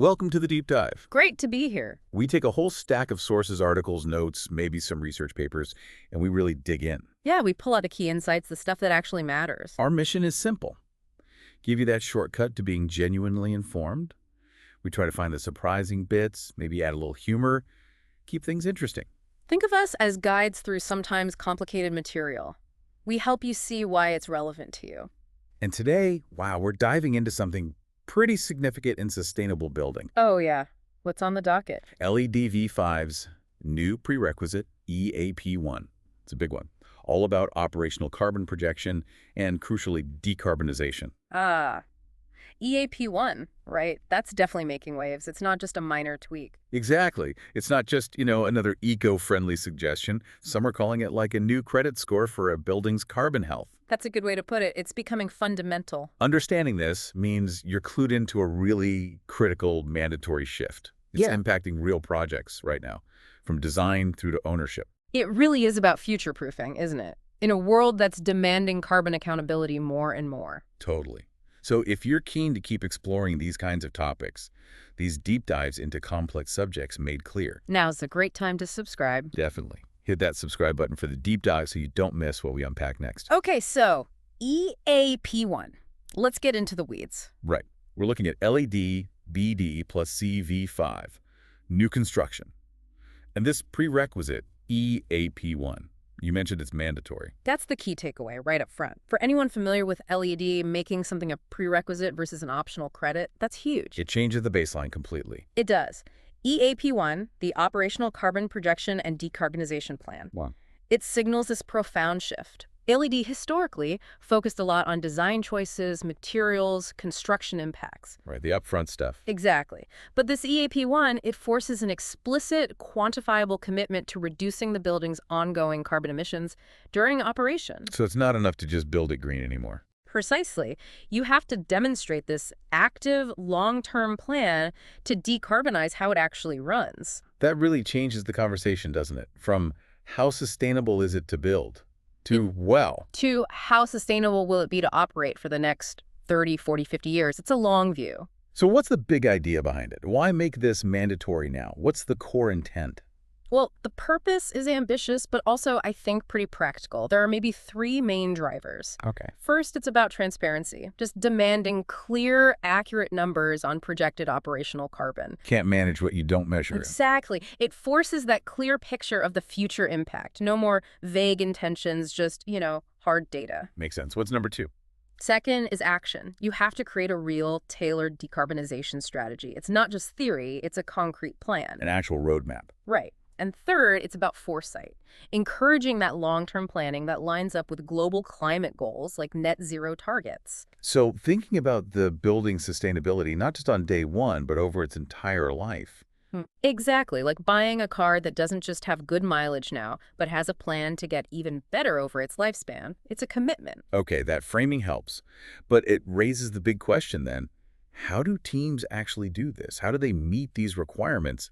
Welcome to the Deep Dive. Great to be here. We take a whole stack of sources, articles, notes, maybe some research papers, and we really dig in. Yeah, we pull out the key insights, the stuff that actually matters. Our mission is simple. Give you that shortcut to being genuinely informed. We try to find the surprising bits, maybe add a little humor, keep things interesting. Think of us as guides through sometimes complicated material. We help you see why it's relevant to you. And today, wow, we're diving into something pretty significant in sustainable building. Oh, yeah. What's on the docket? LEED V5's new prerequisite, EAP1. It's a big one. All about operational carbon projection and, crucially, decarbonization. Ah, EAP1, right? That's definitely making waves. It's not just a minor tweak. Exactly. It's not just, another eco-friendly suggestion. Some are calling it like a new credit score for a building's carbon health. That's a good way to put it. It's becoming fundamental. Understanding this means you're clued into a really critical mandatory shift. It's impacting real projects right now, from design through to ownership. It really is about future-proofing, isn't it? In a world that's demanding carbon accountability more and more. Totally. So if you're keen to keep exploring these kinds of topics, these deep dives into complex subjects made clear. Now's a great time to subscribe. Definitely. Hit that subscribe button for the deep dive so you don't miss what we unpack next. Okay, so EAP1. Let's get into the weeds. Right. We're looking at LED, BD plus CV5, new construction. And this prerequisite, EAP1, you mentioned it's mandatory. That's the key takeaway right up front. For anyone familiar with LED, making something a prerequisite versus an optional credit, that's huge. It changes the baseline completely. It does. EAP1, the Operational Carbon Projection and Decarbonization Plan. Wow. It signals this profound shift. LED historically focused a lot on design choices, materials, construction impacts. Right, the upfront stuff. Exactly. But this EAP1, it forces an explicit, quantifiable commitment to reducing the building's ongoing carbon emissions during operation. So it's not enough to just build it green anymore. Precisely. You have to demonstrate this active, long-term plan to decarbonize how it actually runs. That really changes the conversation, doesn't it? From how sustainable is it to build to, to how sustainable will it be to operate for the next 30, 40, 50 years. It's a long view. So what's the big idea behind it? Why make this mandatory now? What's the core intent? Well, the purpose is ambitious, but also, I think, pretty practical. There are maybe three main drivers. Okay. First, it's about transparency, just demanding clear, accurate numbers on projected operational carbon. Can't manage what you don't measure. Exactly. It forces that clear picture of the future impact. No more vague intentions, just, hard data. Makes sense. What's number two? Second is action. You have to create a real, tailored decarbonization strategy. It's not just theory, it's a concrete plan. An actual roadmap. Right. And third, it's about foresight, encouraging that long-term planning that lines up with global climate goals like net zero targets. So thinking about the building sustainability, not just on day one, but over its entire life. Exactly, like buying a car that doesn't just have good mileage now, but has a plan to get even better over its lifespan. It's a commitment. Okay, that framing helps. But it raises the big question then, how do teams actually do this? How do they meet these requirements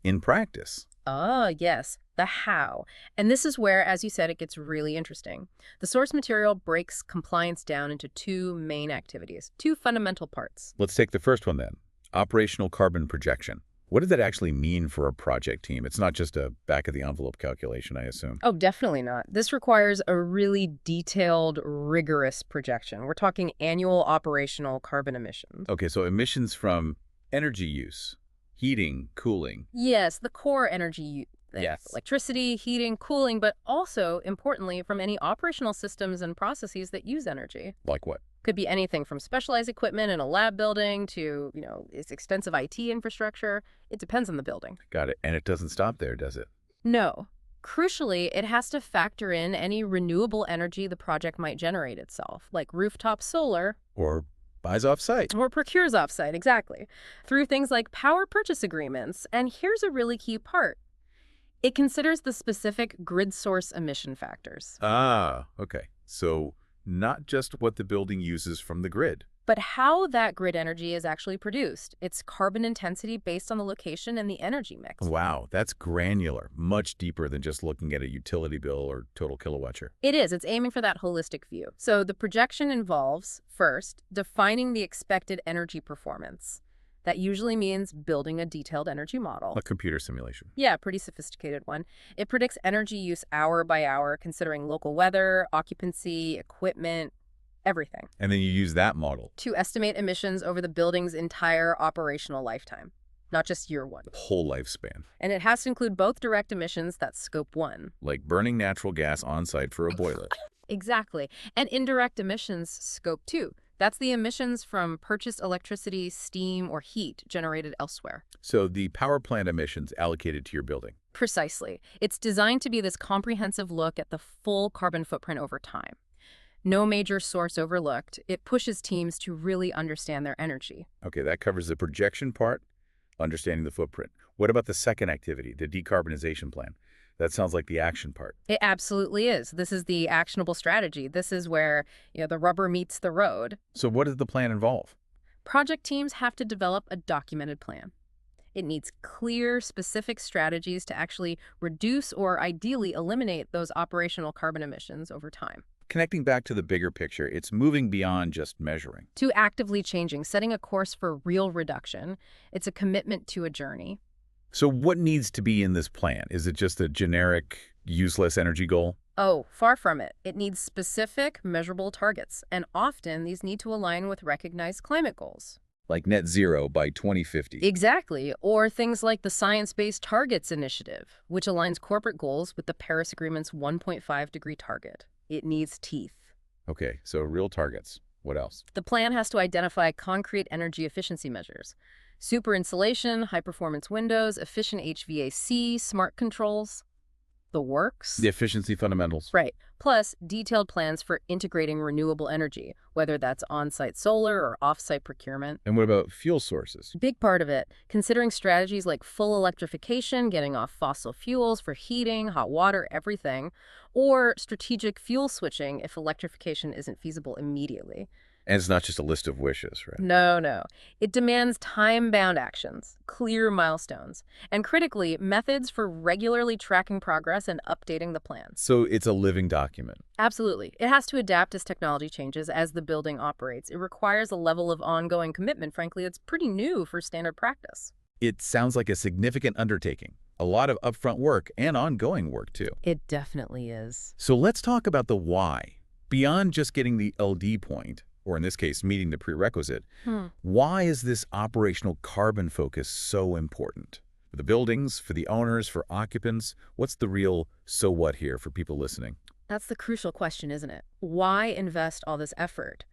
in practice? Ah, yes, the how. And this is where, as you said, it gets really interesting. The source material breaks compliance down into two main activities, two fundamental parts. Let's take the first one then, operational carbon projection. What does that actually mean for a project team? It's not just a back-of-the-envelope calculation, I assume. Oh, definitely not. This requires a really detailed, rigorous projection. We're talking annual operational carbon emissions. Okay, so emissions from energy use, heating, cooling. Yes, the core energy, Yes. electricity, heating, cooling, but also, importantly, from any operational systems and processes that use energy. Like what? Could be anything from specialized equipment in a lab building to, its extensive IT infrastructure. It depends on the building. Got it. And it doesn't stop there, does it? No. Crucially, it has to factor in any renewable energy the project might generate itself, like rooftop solar. Or buys off-site. Or procures off-site, exactly. Through things like power purchase agreements. And here's a really key part. It considers the specific grid source emission factors. Ah, okay. So not just what the building uses from the grid. But how that grid energy is actually produced. Its carbon intensity based on the location and the energy mix. Wow, that's granular, much deeper than just looking at a utility bill or total kilowatt-hour. It is. It's aiming for that holistic view. So the projection involves, first, defining the expected energy performance. That usually means building a detailed energy model. A computer simulation. Yeah, pretty sophisticated one. It predicts energy use hour by hour, considering local weather, occupancy, equipment, everything, And then you use that model, to estimate emissions over the building's entire operational lifetime, not just year one. whole lifespan. And it has to include both direct emissions, that's scope 1. Like burning natural gas on site for a boiler. Exactly. And indirect emissions, scope 2. That's the emissions from purchased electricity, steam, or heat generated elsewhere. So the power plant emissions allocated to your building. Precisely. It's designed to be this comprehensive look at the full carbon footprint over time. No major source overlooked. It pushes teams to really understand their energy. Okay, that covers the projection part, understanding the footprint. What about the second activity, the decarbonization plan? That sounds like the action part. It absolutely is. This is the actionable strategy. This is where, the rubber meets the road. So what does the plan involve? Project teams have to develop a documented plan. It needs clear, specific strategies to actually reduce or ideally eliminate those operational carbon emissions over time. Connecting back to the bigger picture, it's moving beyond just measuring. To actively changing, setting a course for real reduction. It's a commitment to a journey. So what needs to be in this plan? Is it just a generic, useless energy goal? Oh, far from it. It needs specific, measurable targets, and often these need to align with recognized climate goals. Like net zero by 2050. Exactly, or things like the Science-Based Targets Initiative, which aligns corporate goals with the Paris Agreement's 1.5-degree target. It needs teeth. Okay, so real targets. What else? The plan has to identify concrete energy efficiency measures. Super insulation, high-performance windows, efficient HVAC, smart controls. The works. The efficiency fundamentals. Right. Plus, detailed plans for integrating renewable energy, whether that's on-site solar or off-site procurement. And what about fuel sources? Big part of it, considering strategies like full electrification, getting off fossil fuels for heating, hot water, everything, or strategic fuel switching if electrification isn't feasible immediately. And it's not just a list of wishes, right? No. It demands time-bound actions, clear milestones, and critically, methods for regularly tracking progress and updating the plan. So it's a living document. Absolutely. It has to adapt as technology changes, as the building operates. It requires a level of ongoing commitment, frankly, that's pretty new for standard practice. It sounds like a significant undertaking. A lot of upfront work and ongoing work, too. It definitely is. So let's talk about the why. Beyond just getting the LD point, or in this case, meeting the prerequisite, why is this operational carbon focus so important? For the buildings, for the owners, for occupants, what's the real so what here for people listening? That's the crucial question, isn't it? Why invest all this effort?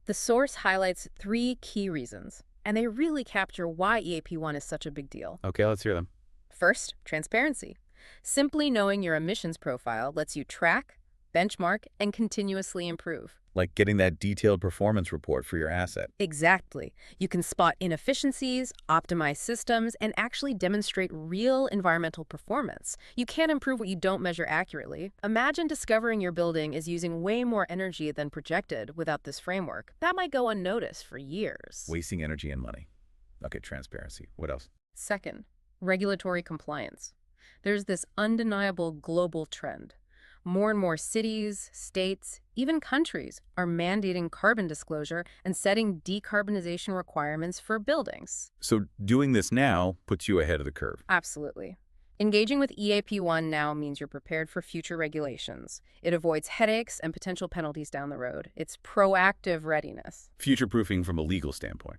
The source highlights 3 key reasons, and they really capture why EAP1 is such a big deal. Okay, let's hear them. First, transparency. Simply knowing your emissions profile lets you track, benchmark, and continuously improve. Like getting that detailed performance report for your asset. Exactly. You can spot inefficiencies, optimize systems, and actually demonstrate real environmental performance. You can't improve what you don't measure accurately. Imagine discovering your building is using way more energy than projected without this framework. That might go unnoticed for years. Wasting energy and money. Okay, transparency. What else? Second, regulatory compliance. There's this undeniable global trend. More and more cities, states, even countries are mandating carbon disclosure and setting decarbonization requirements for buildings. So doing this now puts you ahead of the curve. Absolutely. Engaging with EAP1 now means you're prepared for future regulations. It avoids headaches and potential penalties down the road. It's proactive readiness. Future-proofing from a legal standpoint.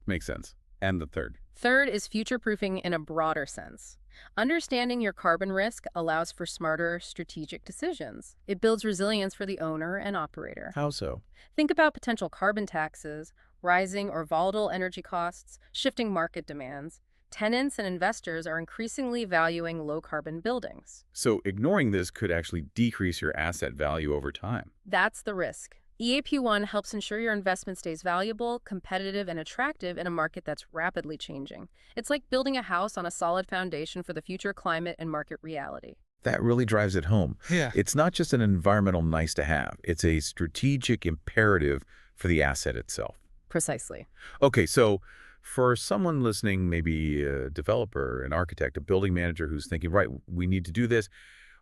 Makes sense. And the third? Third is future-proofing in a broader sense. Understanding your carbon risk allows for smarter, strategic decisions. It builds resilience for the owner and operator. How so? Think about potential carbon taxes, rising or volatile energy costs, shifting market demands. Tenants and investors are increasingly valuing low-carbon buildings. So ignoring this could actually decrease your asset value over time. That's the risk. EAP1 helps ensure your investment stays valuable, competitive, and attractive in a market that's rapidly changing. It's like building a house on a solid foundation for the future climate and market reality. That really drives it home. Yeah. It's not just an environmental nice-to-have. It's a strategic imperative for the asset itself. Precisely. Okay, so for someone listening, maybe a developer, an architect, a building manager who's thinking, right, we need to do this,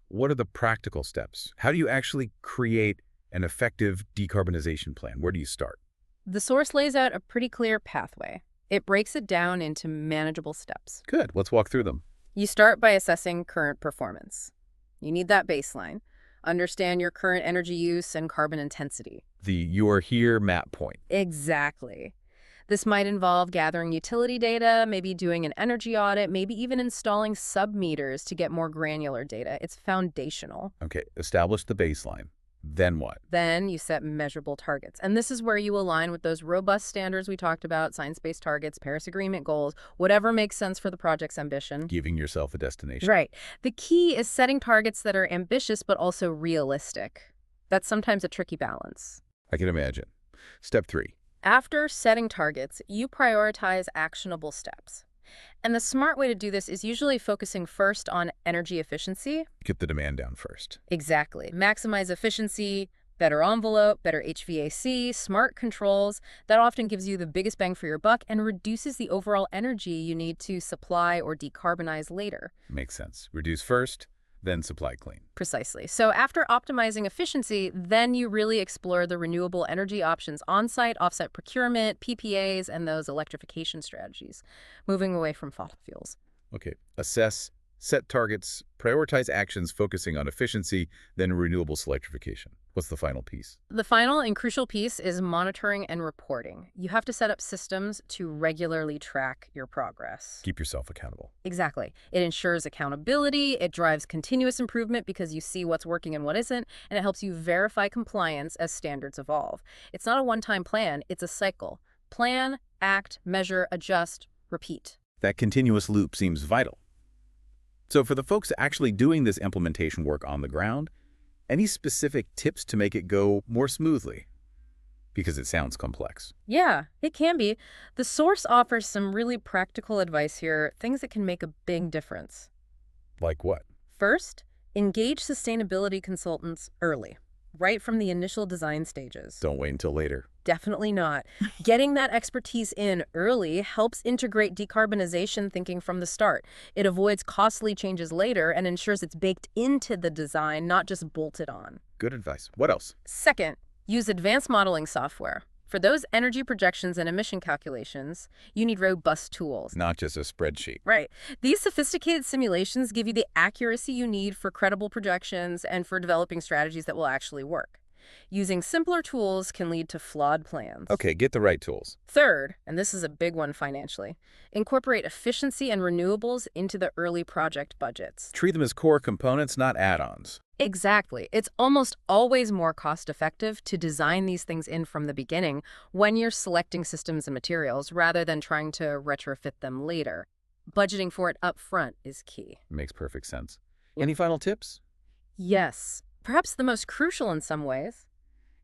what are the practical steps? How do you actually create an effective decarbonization plan? Where do you start? The source lays out a pretty clear pathway. It breaks it down into manageable steps. Good. Let's walk through them. You start by assessing current performance. You need that baseline. Understand your current energy use and carbon intensity. The "you are here" map point. Exactly. This might involve gathering utility data, maybe doing an energy audit, maybe even installing sub-meters to get more granular data. It's foundational. Okay, establish the baseline. Then what? Then you set measurable targets. And this is where you align with those robust standards we talked about, science-based targets, Paris Agreement goals, whatever makes sense for the project's ambition. Giving yourself a destination. Right. The key is setting targets that are ambitious but also realistic. That's sometimes a tricky balance. I can imagine. Step 3. After setting targets, you prioritize actionable steps. And the smart way to do this is usually focusing first on energy efficiency. Get the demand down first. Exactly. Maximize efficiency, better envelope, better HVAC, smart controls. That often gives you the biggest bang for your buck and reduces the overall energy you need to supply or decarbonize later. Makes sense. Reduce first, then supply clean. Precisely. So after optimizing efficiency, then you really explore the renewable energy options on-site, off-site procurement, PPAs, and those electrification strategies, moving away from fossil fuels. Okay. Assess, set targets, prioritize actions focusing on efficiency, then renewable electrification. What's the final piece? The final and crucial piece is monitoring and reporting. You have to set up systems to regularly track your progress. Keep yourself accountable. Exactly. It ensures accountability, it drives continuous improvement because you see what's working and what isn't, and it helps you verify compliance as standards evolve. It's not a one-time plan, it's a cycle. Plan, act, measure, adjust, repeat. That continuous loop seems vital. So for the folks actually doing this implementation work on the ground, any specific tips to make it go more smoothly? Because it sounds complex. Yeah, it can be. The source offers some really practical advice here, things that can make a big difference. Like what? First, engage sustainability consultants early, right from the initial design stages. Don't wait until later. Definitely not. Getting that expertise in early helps integrate decarbonization thinking from the start. It avoids costly changes later and ensures it's baked into the design, not just bolted on. Good advice. What else? Second, use advanced modeling software. For those energy projections and emission calculations, you need robust tools. Not just a spreadsheet. Right. These sophisticated simulations give you the accuracy you need for credible projections and for developing strategies that will actually work. Using simpler tools can lead to flawed plans. Okay, get the right tools. Third, and this is a big one financially, incorporate efficiency and renewables into the early project budgets. Treat them as core components, not add-ons. Exactly. It's almost always more cost-effective to design these things in from the beginning when you're selecting systems and materials rather than trying to retrofit them later. Budgeting for it up front is key. Makes perfect sense. Any final tips? Yes. Perhaps the most crucial in some ways.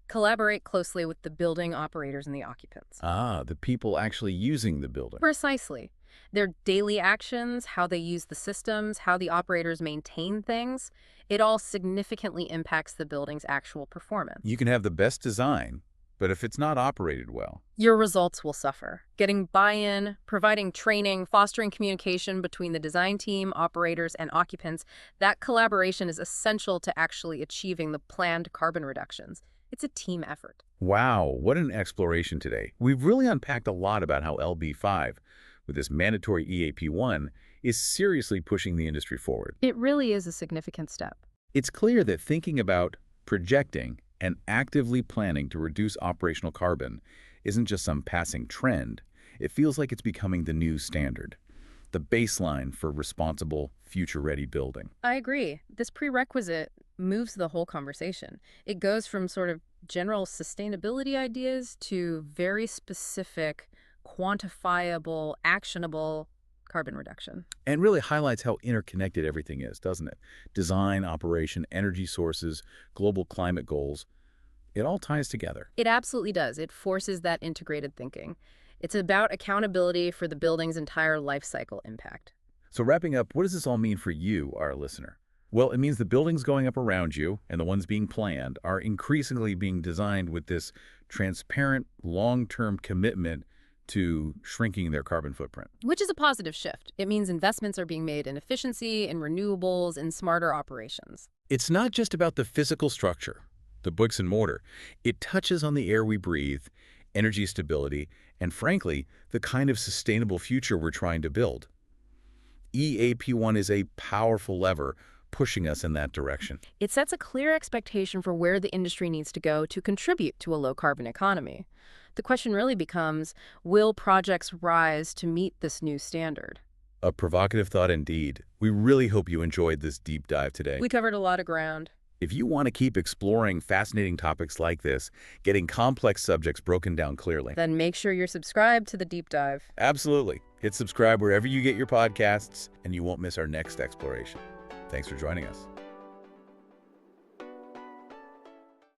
Collaborate closely with the building operators and the occupants. Ah, the people actually using the building. Precisely. Their daily actions, how they use the systems, how the operators maintain things, it all significantly impacts the building's actual performance. You can have the best design, but if it's not operated well, your results will suffer. Getting buy-in, providing training, fostering communication between the design team, operators, and occupants, that collaboration is essential to actually achieving the planned carbon reductions. It's a team effort. Wow, what an exploration today. We've really unpacked a lot about how LB5, with this mandatory EAP1, is seriously pushing the industry forward. It really is a significant step. It's clear that thinking about projecting and actively planning to reduce operational carbon isn't just some passing trend. It feels like it's becoming the new standard, the baseline for responsible, future-ready building. I agree. This prerequisite moves the whole conversation. It goes from sort of general sustainability ideas to very specific, quantifiable, actionable carbon reduction. And really highlights how interconnected everything is, doesn't it? Design, operation, energy sources, global climate goals. It all ties together. It absolutely does. It forces that integrated thinking. It's about accountability for the building's entire life cycle impact. So wrapping up, what does this all mean for you, our listener? Well, it means the buildings going up around you and the ones being planned are increasingly being designed with this transparent, long-term commitment to shrinking their carbon footprint. Which is a positive shift. It means investments are being made in efficiency, in renewables, in smarter operations. It's not just about the physical structure, the bricks and mortar. It touches on the air we breathe, energy stability, and frankly, the kind of sustainable future we're trying to build. EAP1 is a powerful lever pushing us in that direction. It sets a clear expectation for where the industry needs to go to contribute to a low-carbon economy. The question really becomes, will projects rise to meet this new standard? A provocative thought indeed. We really hope you enjoyed this deep dive today. We covered a lot of ground. If you want to keep exploring fascinating topics like this, getting complex subjects broken down clearly, Then make sure you're subscribed to the deep dive. absolutely. Hit subscribe wherever you get your podcasts, and you won't miss our next exploration. Thanks for joining us.